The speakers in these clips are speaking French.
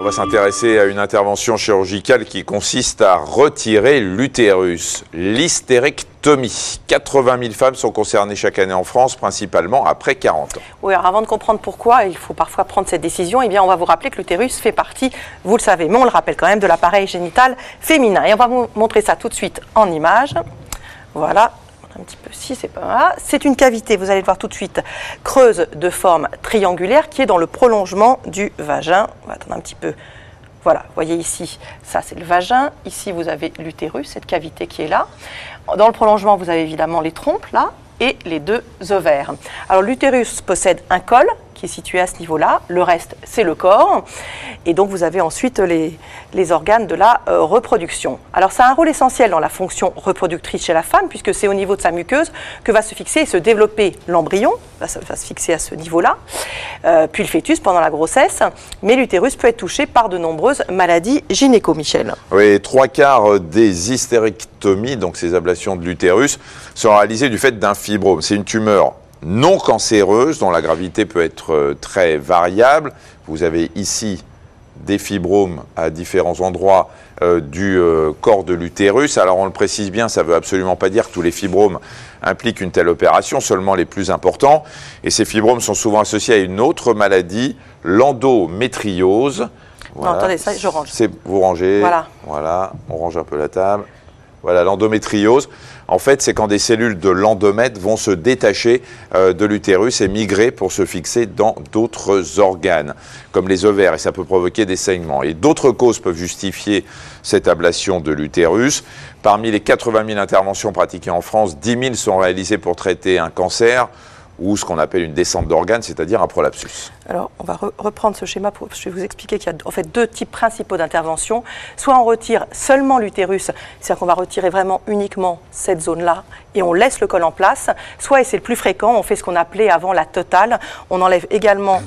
On va s'intéresser à une intervention chirurgicale qui consiste à retirer l'utérus, l'hystérectomie. 80 000 femmes sont concernées chaque année en France, principalement après 40 ans. Oui, alors avant de comprendre pourquoi il faut parfois prendre cette décision, eh bien on va vous rappeler que l'utérus fait partie, vous le savez, mais on le rappelle quand même, de l'appareil génital féminin. Et on va vous montrer ça tout de suite en image. Voilà. Un petit peu, si c'est pas mal. C'est une cavité, vous allez le voir tout de suite, creuse de forme triangulaire qui est dans le prolongement du vagin. On va attendre un petit peu. Voilà, vous voyez ici, ça c'est le vagin. Ici, vous avez l'utérus, cette cavité qui est là. Dans le prolongement, vous avez évidemment les trompes, là, et les deux ovaires. Alors, l'utérus possède un col qui est situé à ce niveau-là. Le reste, c'est le corps. Et donc, vous avez ensuite les organes de la reproduction. Alors, ça a un rôle essentiel dans la fonction reproductrice chez la femme, puisque c'est au niveau de sa muqueuse que va se fixer et se développer l'embryon. Ça va se fixer à ce niveau-là. Puis le fœtus pendant la grossesse. Mais l'utérus peut être touché par de nombreuses maladies gynéco, Michel. Oui, 3/4 des hystérectomies, donc ces ablations de l'utérus, sont réalisées du fait d'un fibrome. C'est une tumeur non cancéreuse dont la gravité peut être très variable. Vous avez ici des fibromes à différents endroits du corps de l'utérus. Alors on le précise bien, ça ne veut absolument pas dire que tous les fibromes impliquent une telle opération, seulement les plus importants. Et ces fibromes sont souvent associés à une autre maladie, l'endométriose. Voilà. Non, attendez, ça, je range. Vous rangez, voilà, on range un peu la table. Voilà, l'endométriose, en fait, c'est quand des cellules de l'endomètre vont se détacher de l'utérus et migrer pour se fixer dans d'autres organes, comme les ovaires, et ça peut provoquer des saignements. Et d'autres causes peuvent justifier cette ablation de l'utérus. Parmi les 80 000 interventions pratiquées en France, 10 000 sont réalisées pour traiter un cancer ou ce qu'on appelle une descente d'organes, c'est-à-dire un prolapsus. Alors, on va reprendre ce schéma, je vais vous expliquer qu'il y a en fait deux types principaux d'intervention. Soit on retire seulement l'utérus, c'est-à-dire qu'on va retirer vraiment uniquement cette zone-là et on laisse le col en place. Soit, et c'est le plus fréquent, on fait ce qu'on appelait avant la totale, on enlève également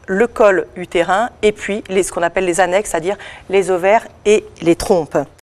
le col utérin et puis ce qu'on appelle les annexes, c'est-à-dire les ovaires et les trompes.